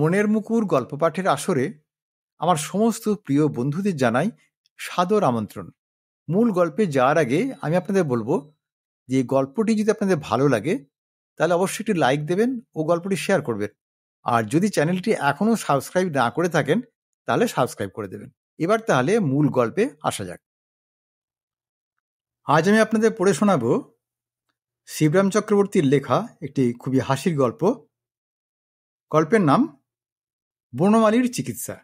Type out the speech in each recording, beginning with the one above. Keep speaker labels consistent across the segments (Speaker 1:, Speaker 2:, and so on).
Speaker 1: মনের মুকুর গল্প পাঠের আসরে আমার সমস্ত প্রিয় বন্ধুদের জানাই সাদর আমন্ত্রণ। মূল গল্পে যাওয়ার আগে আমি আপনাদের বলবো যে এই গল্পটি যদি আপনাদের ভালো লাগে তাহলে অবশ্যই একটি লাইক দেবেন ও গল্পটি শেয়ার করবেন। আর যদি চ্যানেলটি এখনো সাবস্ক্রাইব না করে থাকেন তাহলে সাবস্ক্রাইব করে দেবেন। এবার তাহলে মূল গল্পে আসা যাক। আজ আমি আপনাদের পড়ে শোনাবো শিবরাম চক্রবর্তীর লেখা একটি খুবই হাসির গল্প। গল্পের নাম বনমালীর চিকিৎসা।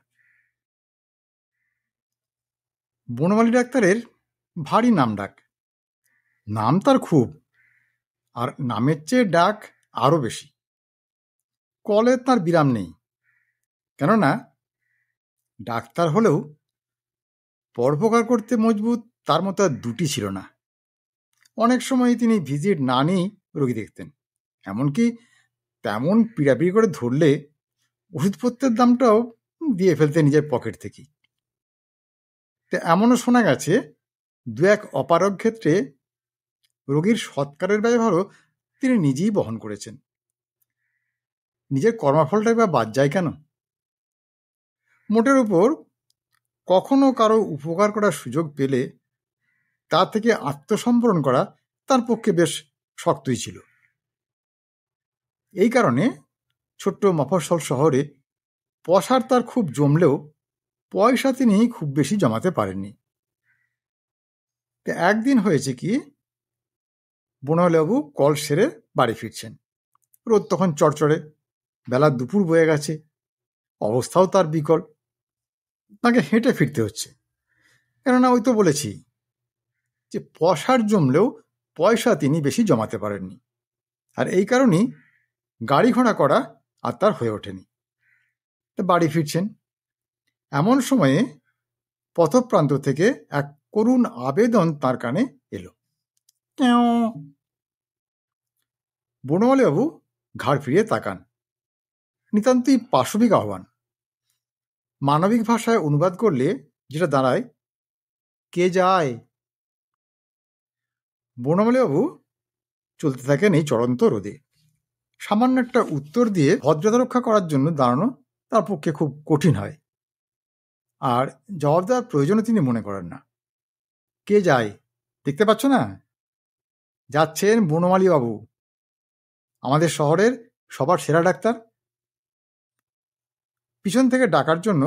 Speaker 1: বনমালী ডাক্তারের ভারী নাম ডাক। নাম তার খুব, আর নামের চেয়ে ডাক আরো বেশি। কলে তার বিরাম নেই, কেননা ডাক্তার হলেও পরোপকার করতে মজবুত তার মতো আর দুটি ছিল না। অনেক সময় তিনি ভিজিট না নিয়েই রোগী দেখতেন, এমনকি তেমন পিড়াপিড়ি করে ধরলে ওষুধপত্রের দামটাও দিয়ে ফেলতে নিজের পকেট থেকেই। তো এমনও শোনা গেছে দু এক অপারগ ক্ষেত্রে রোগীর সৎকারের ব্যয়ভারও তিনি নিজেই বহন করেছেন। নিজের কর্মফলটাই বা বাদ যায় কেন? মোটের উপর কখনো কারো উপকার করার সুযোগ পেলে তা থেকে আত্মসম্বরণ করা তার পক্ষে বেশ শক্তই ছিল। এই কারণে ছোট্ট মফস্বল শহরে পসার তার খুব জমলেও পয়সা তিনি খুব বেশি জমাতে পারেননি। একদিন হয়েছে কি, বনমালীবাবু কল সেরে বাড়ি ফিরছেন। রোদ তখন চড়চড়ে, বেলা দুপুর বয়ে গেছে, অবস্থাও তার বিকল। তাকে হেঁটে ফিরতে হচ্ছে, কেননা ওই তো বলেছি যে পসার জমলেও পয়সা তিনি বেশি জমাতে পারেননি, আর এই কারণেই গাড়ি ঘোড়া করা আর তার হয়ে ওঠেনি। বাড়ি ফিরছেন, এমন সময়ে পথপ্রান্ত থেকে এক করুণ আবেদন তার কানে এলো। বনমালীবাবু ঘাড় ফিরিয়ে তাকান। নিতান্তই পাশবিক আহ্বান। মানবিক ভাষায় অনুবাদ করলে যেটা দাঁড়ায়, কে যায়? বনমালীবাবু চলতে থাকেন এই চড়ন্ত রোদে। সামান্য একটা উত্তর দিয়ে ভদ্রতা রক্ষা করার জন্য দাঁড়ানো তার পক্ষে খুব কঠিন হয়, আর জবাব দেওয়ার প্রয়োজনও তিনি মনে করেন না। কে যায় দেখতে পাচ্ছ না? যাচ্ছেন বনমালীবাবু, আমাদের শহরের সবার সেরা ডাক্তার। পিছন থেকে ডাকার জন্য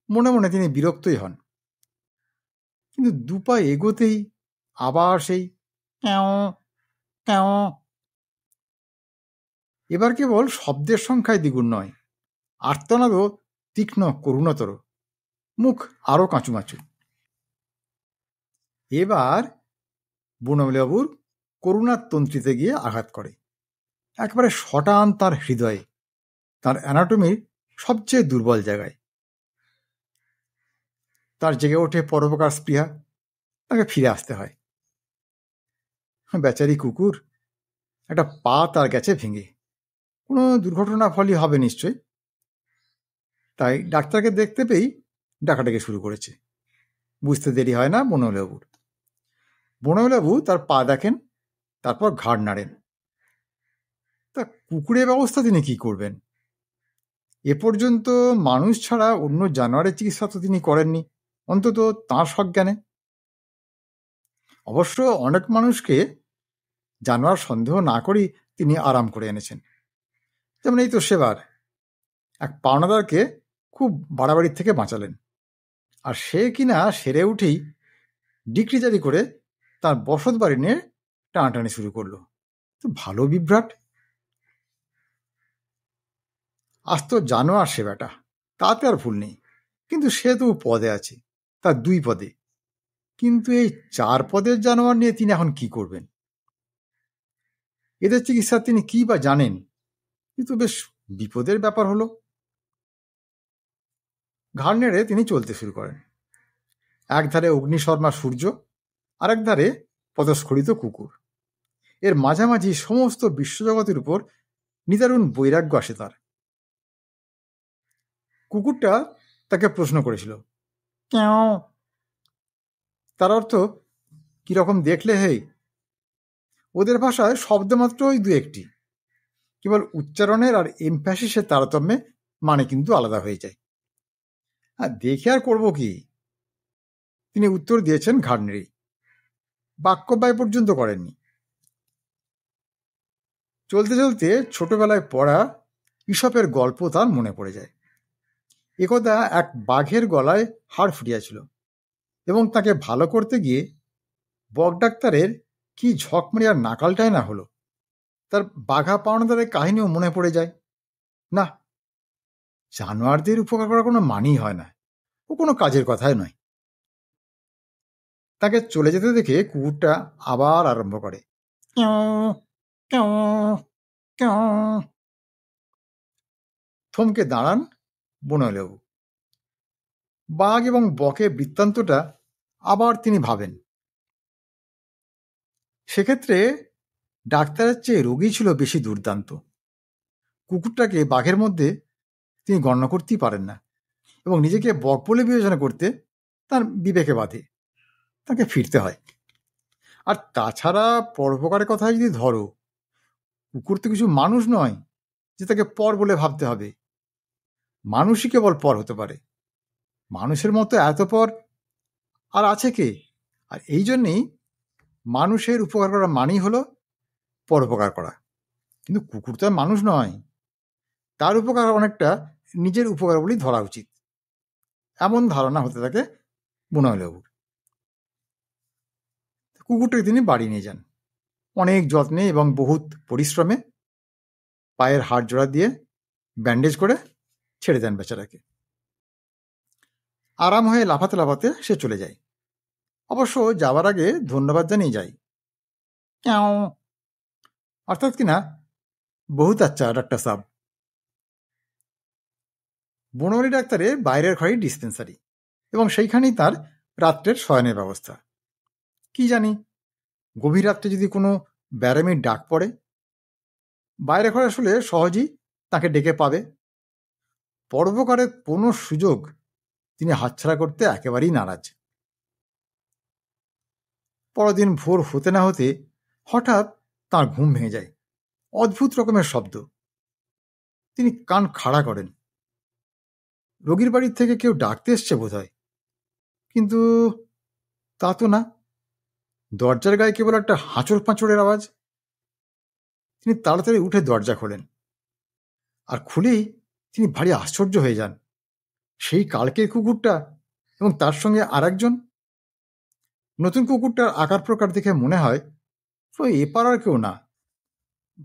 Speaker 1: মনে মনে তিনি বিরক্তই হন, কিন্তু দুপা এগোতেই আবার সেই ক্যাও ক্যাও। এবার কেবল শব্দের সংখ্যায় দ্বিগুণ নয়, আর্তনাদও তীক্ষ্ণ করুণতর, মুখ আরো কাঁচুমাচু। এবার বনমালীবাবুর করুণার তন্ত্রীতে গিয়ে আঘাত করে, একেবারে শটান তার হৃদয়ে, তার অ্যানাটমির সবচেয়ে দুর্বল জায়গায়। তার জেগে ওঠে পরোপকার স্পৃহা, তাকে ফিরে আসতে হয়। বেচারি কুকুর, একটা পা তার গেছে ভেঙে, কোনো দুর্ঘটনা ফলই হবে নিশ্চয়। তাই ডাক্তারকে দেখতে পেয়েই ডাকাডাকি শুরু করেছে। বুঝতে দেরি হয় না বনমালীবাবুর। বনমালীবাবু তার পা দেখেন, তারপর ঘাড় নাড়েন। তা কুকুরের ব্যবস্থা তিনি কি করবেন? এ পর্যন্ত মানুষ ছাড়া অন্য জানোয়ারের চিকিৎসা তো তিনি করেননি, অন্তত তাঁর সজ্ঞানে। অবশ্য অনেক মানুষকে জানোয়ার সন্দেহ না করেই তিনি আরাম করে এনেছেন। যেমন এই তো সেবার এক পাওনাদারকে খুব বাড়াবাড়ির থেকে বাঁচালেন, আর সে কিনা সেরে উঠেই ডিক্রি জারি করে তার বসত বাড়ি নিয়ে টানাটানি শুরু করলো। তো ভালো বিভ্রাট। আজ তো জানোয়ার সে বেটা, তাতে আর ভুল নেই, কিন্তু সে তো পদে আছে, তার 2 পদে। কিন্তু এই 4 পদের জানোয়ার নিয়ে তিনি এখন কি করবেন? এদের চিকিৎসা তিনি কি বা জানেন? কিন্তু বেশ বিপদের ব্যাপার হলো। ঘাড় নেড়ে তিনি চলতে শুরু করেন। একধারে অগ্নিশর্মা সূর্য, আরেক ধারে পদস্খলিত কুকুর। এর মাঝামাঝি সমস্ত বিশ্বজগতের উপর নিদারুণ বৈরাগ্য আসে তার। কুকুরটা তাকে প্রশ্ন করেছিল, কেউ? তার অর্থ কিরকম দেখলে হে? ওদের ভাষায় শব্দমাত্র ওই 2-1টি, কেবল উচ্চারণের আর এমফ্যাসিসের তারতম্যে মানে কিন্তু আলাদা হয়ে যায়। দেখে আর করবো কি, তিনি উত্তর দিয়েছেন ঘাড় নেড়ে, বাক্য ব্যয় পর্যন্ত করেননি। চলতে চলতে ছোটবেলায় পড়া ঈশপের গল্প তার মনে পড়ে যায়। একদা এক বাঘের গলায় হাড় ফুটিয়াছিল এবং তাকে ভালো করতে গিয়ে বক ডাক্তারের কি ঝকমারি আর নাকালটাই না হলো। তার বাঘা পাওনাদারের কাহিনীও মনে পড়ে যায়। না, জানোয়ারদের উপকার করার কোনো মানেই হয় না, ও কোনো কাজের কথাই নয়। তাকে চলে যেতে দেখে কুকুরটা আবার আরম্ভ করে, ক্যাঁ, ক্যাঁ, ক্যাঁ। থমকে দাঁড়ান বনলেও। বাঘ এবং বকের বৃত্তান্তটা আবার তিনি ভাবেন। সেক্ষেত্রে ডাক্তারের চেয়ে রোগী ছিল বেশি দুর্দান্ত। কুকুরটাকে বাঘের মধ্যে তিনি গণনা করতেই পারেন না এবং নিজেকে বক বলে বিবেচনা করতে তার বিবেকে বাধে। তাকে ফিরতে হয়। আর তাছাড়া পরোপকারের কথা যদি ধরো, কুকুর তো কিছু মানুষ নয় যে তাকে পর বলে ভাবতে হবে। মানুষই কেবল পর হতে পারে, মানুষের মতো এত পর আর আছে কে? আর এই জন্যেই মানুষের উপকার করা মানেই হলো পরোপকার করা। কিন্তু কুকুর তো আর মানুষ নয়, তার উপকার অনেকটা নিজের উপকার বলেই ধরা উচিত, এমন ধারণা হতে থাকে বনলেবুর। কুকুরটাকে তিনি বাড়ি নিয়ে যান। অনেক যত্নে এবং বহুত পরিশ্রমে পায়ের হাড় জোড়া দিয়ে ব্যান্ডেজ করে ছেড়ে দেন বেচারাকে। আরাম হয়ে লাফাতে লাফাতে সে চলে যায়। অবশ্য যাওয়ার আগে ধন্যবাদ জানিয়ে যায়, ক্যাও, অর্থাৎ কিনা বহুত আচ্ছা ডাক্তার সাহেব। বনমালী ডাক্তারের বাইরের ঘরেই ডিসপেন্সারি এবং সেইখানেই তার রাত্রের শয়নের ব্যবস্থা। কি জানি, গভীর রাত্রে যদি কোনো ব্যারামির ডাক পড়ে, বাইরে ঘরে আসলে সহজেই তাকে ডেকে পাবে। পরোপকারের কোনো সুযোগ তিনি হাতছাড়া করতে একেবারেই নারাজ। পরদিন ভোর হতে না হতে হঠাৎ তার ঘুম ভেঙে যায়। অদ্ভুত রকমের শব্দ। তিনি কান খাড়া করেন। রোগীর বাড়ির থেকে কেউ ডাকতে এসছে বোধ হয়, কিন্তু তা তো না। দরজার গায়ে কেবল একটা হাঁচড় পাঁচড়ের আওয়াজ। তিনি তাড়াতাড়ি উঠে দরজা খোলেন, আর খুলেই তিনি ভারী আশ্চর্য হয়ে যান। সেই কালকের কুকুরটা এবং তার সঙ্গে আর একজন। নতুন কুকুরটার আকার প্রকার দেখে মনে হয় তো এ পাড়ার কেউ না,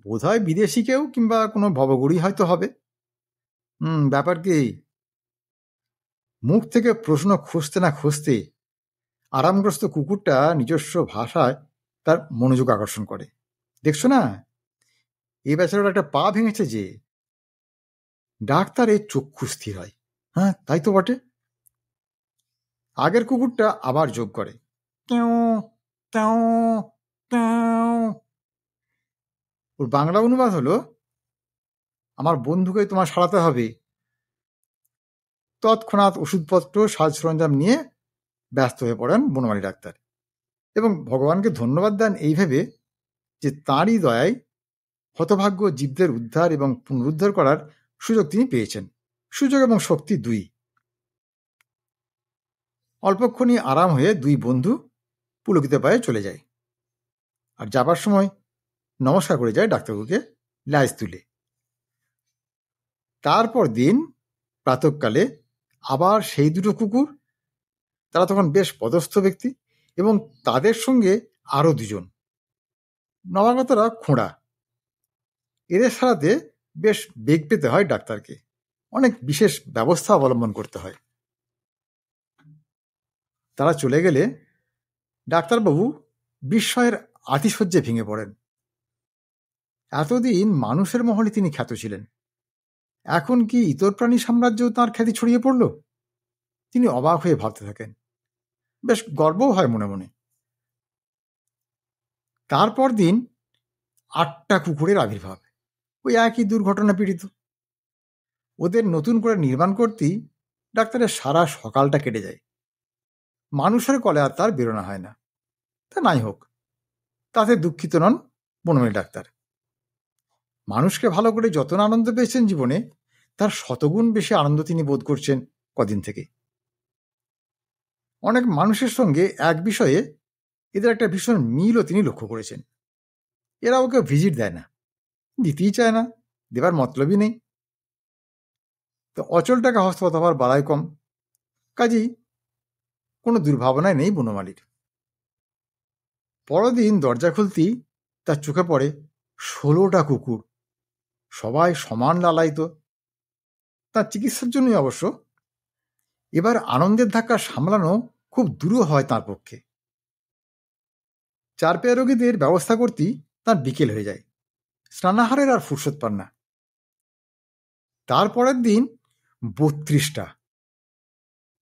Speaker 1: বোধ হয় বিদেশি কেউ কিংবা কোনো ভবগুড়ি হয়তো হবে। ব্যাপার কি? মুখ থেকে প্রশ্ন খুঁজতে না খুঁজতে আরামগ্রস্ত কুকুরটা নিজস্ব ভাষায় তার মনোযোগ আকর্ষণ করে। দেখছো না, এই বেচারার একটা পা ভেঙেছে যে। ডাক্তারের চক্ষু স্থির হয়। হ্যাঁ, তাই তো বটে। আগের কুকুরটা আবার যোগ করে, ক্যাও, ক্যাও, ক্যাও। ওর বাংলা অনুবাদ হলো, আমার বন্ধুকে তোমার সারাতে হবে। তৎক্ষণাৎ ওষুধপত্র সাজ সরঞ্জাম নিয়ে ব্যস্ত হয়ে পড়েন বনমালী ডাক্তার এবং ভগবানকে ধন্যবাদ দেন এই ভেবে যে তাঁরই দয়ায় হতভাগ্য জীবদের উদ্ধার এবং পুনরুদ্ধার করার সুযোগ তিনি পেয়েছেন। সুযোগ এবং শক্তি দুই। অল্পক্ষণই আরাম হয়ে দুই বন্ধু পুলকিত পায়ে চলে যায়, আর যাবার সময় নমস্কার করে যায় ডাক্তারবাবুকে ল্যাজ তুলে। তারপর দিন প্রাতঃকালে আবার সেই দুটো কুকুর, তারা তখন বেশ পদস্থ ব্যক্তি, এবং তাদের সঙ্গে আরো দুজন নবাগতরা খোঁড়া। এদের সারাতে বেশ বেগ পেতে হয় ডাক্তারকে, অনেক বিশেষ ব্যবস্থা অবলম্বন করতে হয়। তারা চলে গেলে ডাক্তারবাবু বিস্ময়ের আতিশয্যে ভেঙে পড়েন। এতদিন মানুষের মহলে তিনি খ্যাত ছিলেন, এখন কি ইতর প্রাণী সাম্রাজ্যেও তাঁর খ্যাতি ছড়িয়ে পড়ল? তিনি অবাক হয়ে ভাবতে থাকেন, বেশ গর্বও হয় মনে মনে। তারপর দিন 8টা কুকুরের আবির্ভাব, ওই একই দুর্ঘটনা পীড়িত। ওদের নতুন করে নির্মাণ করতেই ডাক্তারের সারা সকালটা কেটে যায়। মানুষের কলে আর তার বেরোনো হয় না। তা নাই হোক, তাতে দুঃখিত নন বনমালী ডাক্তার। মানুষকে ভালো করে যত আনন্দ পেয়েছেন জীবনে, তার শতগুণ বেশি আনন্দ তিনি বোধ করছেন কদিন থেকে। অনেক মানুষের সঙ্গে এক বিষয়ে এদের একটা ভীষণ মিলও তিনি লক্ষ্য করেছেন। এরা ওকে ভিজিট দেয় না, দিতেই চায় না, দেবার মতলবই নেই। তো অচল টাকা হস্তগত হওয়ার বাড়াই কম, কাজেই কোনো দুর্ভাবনায় নেই বনমালীর। পরদিন দরজা খুলতেই তার চোখে পড়ে 16টা কুকুর, সবাই সমান লালায়িত। তার চিকিৎসার জন্যই অবশ্য। এবার আনন্দের ধাক্কা সামলানো খুব দূরও হয় তার পক্ষে। 4 পেয়ে রোগীদের ব্যবস্থা করতেই তার বিকেল হয়ে যায়, স্নানাহারের আর ফুরসত পান না। তারপরের দিন 32টা।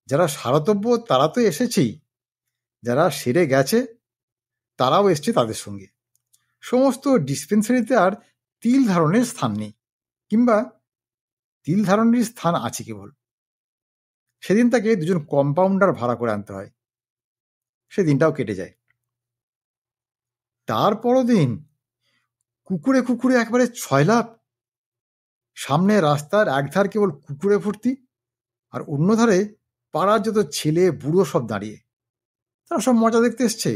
Speaker 1: যারা সারতব্য তারা তো এসেছেই, যারা সেরে গেছে তারাও এসছে তাদের সঙ্গে। সমস্ত ডিসপেন্সারিতে আর তিল ধারণের স্থান নেই, কিংবা তিল ধারণের স্থান আছে কেবল। সেদিন তাকে 2জন কম্পাউন্ডার ভাড়া করে আনতে হয়, সেদিনটাও কেটে যায়। তারপরও দিন কুকুরে কুকুরে একবারে 6 লাভ। সামনে রাস্তার একধার কেবল কুকুরে ভর্তি, আর অন্য ধারে পাড়ার যত ছেলে বুড়ো সব দাঁড়িয়ে, তারা সব মজা দেখতে এসছে।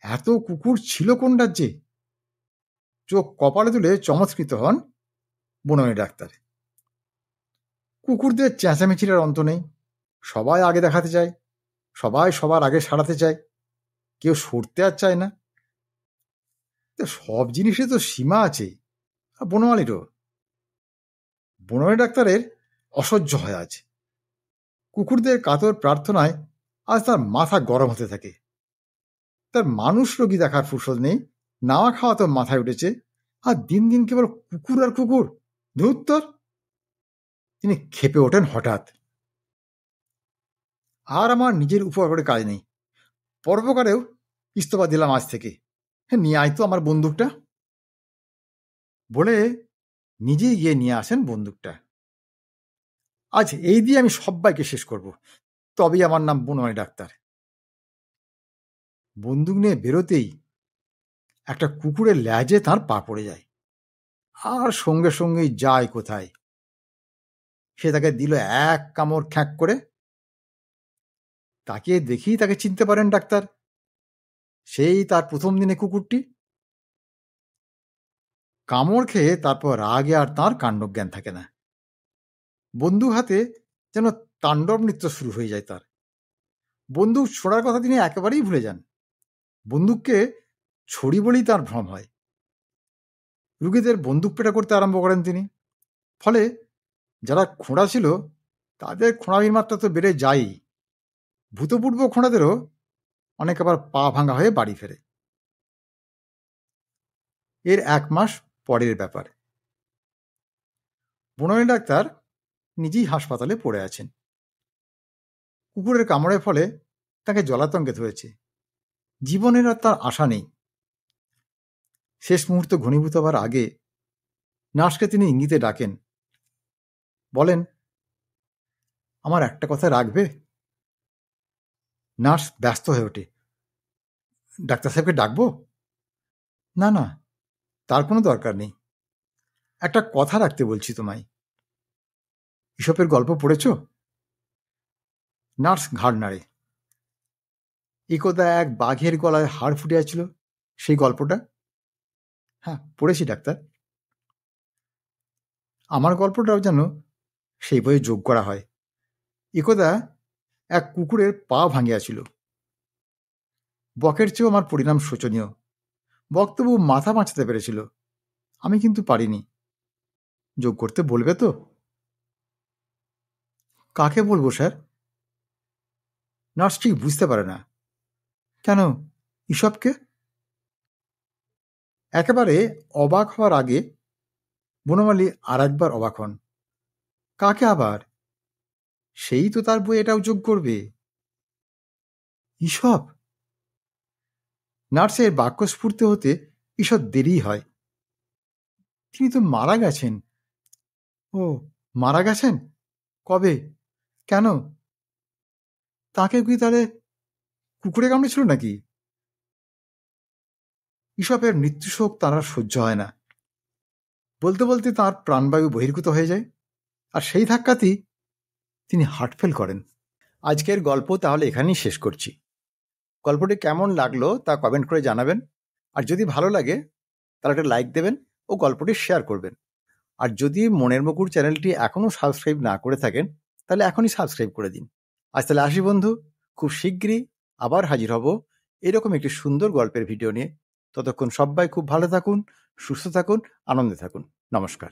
Speaker 1: এত কুকুর ছিল কোন রাজ্যে? চোখ কপালে তুলে চমৎকৃত হন বনমালী ডাক্তার। কুকুরদের চেঁচামেচির অন্ত নেই, সবাই আগে দেখাতে চায়, সবাই সবার আগে সারাতে চায়, কেউ সরতে আর চায় না। সব জিনিসে তো সীমা আছে, বনমালীরও। বনমালী ডাক্তারের অসহ্য হয় আজ। কুকুরদের কাতর প্রার্থনায় আজ তার মাথা গরম হতে থাকে। তার মানুষ রোগী দেখার ফুরসত নেই, নাওয়া খাওয়া তো মাথায় উঠেছে, আর দিন দিন কেবল কুকুর আর কুকুর। ধুত্তর! তিনি ক্ষেপে ওঠেন হঠাৎ। আর আমার নিজের উপর করে কাজ নেই, পরোপকারেও ইস্তফা দিলাম আজ থেকে। নিয়ে আয় তো আমার বন্দুকটা, বলে নিজেই গিয়ে নিয়ে আসেন বন্দুকটা। আজ এই দিয়ে আমি সবাইকে শেষ করব, তবেই আমার নাম বনমালী ডাক্তার। বন্দুক নিয়ে বেরোতেই একটা কুকুরের ল্যাজে তার পা পড়ে যায়, আর সঙ্গে সঙ্গেই যায় কোথায়। সে তাকে দিল এক কামড় খ্যাঁক করে। তাকে দেখেই তাকে চিনতে পারেন ডাক্তার, সেই তার প্রথম দিনে কুকুরটি। কামড় খেয়ে তারপর রাগে আর তাঁর কাণ্ডজ্ঞান থাকে না। বন্দুক হাতে যেন তাণ্ডব নৃত্য শুরু হয়ে যায় তার। বন্দুক ছোড়ার কথা তিনি একেবারেই ভুলে যান। বন্দুককে ছড়ি বলেই তার ভ্রম হয়। রুগীদের বন্দুক পেটা করতে আরম্ভ করেন তিনি। ফলে যারা খোঁড়া ছিল তাদের খোঁড়ামির মাত্রা তো বেড়ে যায়ই, ভূতপূর্ব খোঁড়াদেরও অনেক আবার পা ভাঙা হয়ে বাড়ি ফেরে। এর 1 মাস পরের ব্যাপার। বনমালী ডাক্তার নিজেই হাসপাতালে পড়ে আছেন। কুকুরের কামড়ের ফলে তাকে জলাতঙ্কে ধরেছে, জীবনের আর তার আশা নেই। শেষ মুহূর্ত ঘনীভূত হবার আগে নার্সকে তিনি ইঙ্গিতে ডাকেন, বলেন, আমার একটা কথা রাখবে? নার্স ব্যস্ত হয়ে ওঠে, ডাক্তার সাহেবকে ডাকবো? না না, তার কোনো দরকার নেই, একটা কথা রাখতে বলছি তোমায়। ইসপের গল্প পড়েছ? নার্স ঘাড় নাড়ে। একদা এক বাঘের গলায় হাড় ফুটিয়াছিল, সেই গল্পটা? হ্যাঁ, পড়েছি ডাক্তার। আমার গল্পটাও যেন সেই বইয়ে যোগ করা হয়। একদা এক কুকুরের পা ভাঙিয়াছিল। বকের চেয়েও আমার পরিণাম শোচনীয়। বক তবু মাথা বাঁচাতে পেরেছিল, আমি কিন্তু পারিনি। যোগ করতে বলবে তো? কাকে বলবো স্যার? নার্স ঠিক বুঝতে পারে না। কেন, ইসবকে? একেবারে অবাক হওয়ার আগে বনমালী আর একবার অবাক হন। কাকে আবার? সেই তো তার বই এটাও যোগ করবে। ইসব? নার্সের বাক্য স্ফূর্তি হতে ঈষৎ দেরি হয়। তিনি তো মারা গেছেন। ও, মারা গেছেন? কবে? কেন? তাকে কি তাহলে কুকুরে কামড়েছিল নাকি? ঈশপের মৃত্যুশোক তার আর সহ্য হয় না। বলতে বলতে তাঁর প্রাণবায়ু বহির্গত হয়ে যায়, আর সেই ধাক্কাতেই তিনি হার্ট ফেল করেন। আজকের গল্প তাহলে এখানেই শেষ করছি। গল্পটি কেমন লাগলো তা কমেন্ট করে জানাবেন, আর যদি ভালো লাগে তাহলে একটা লাইক দেবেন ও গল্পটি শেয়ার করবেন। আর যদি মনের মুকুর চ্যানেলটি এখনও সাবস্ক্রাইব না করে থাকেন তাহলে এখনই সাবস্ক্রাইব করে দিন। আজ তাহলে আসি বন্ধু, খুব শীঘ্রই আবার হাজির হব এরকম একটি সুন্দর গল্পের ভিডিও নিয়ে। ততক্ষণ সবাই খুব ভালো থাকুন, সুস্থ থাকুন, আনন্দে থাকুন। নমস্কার।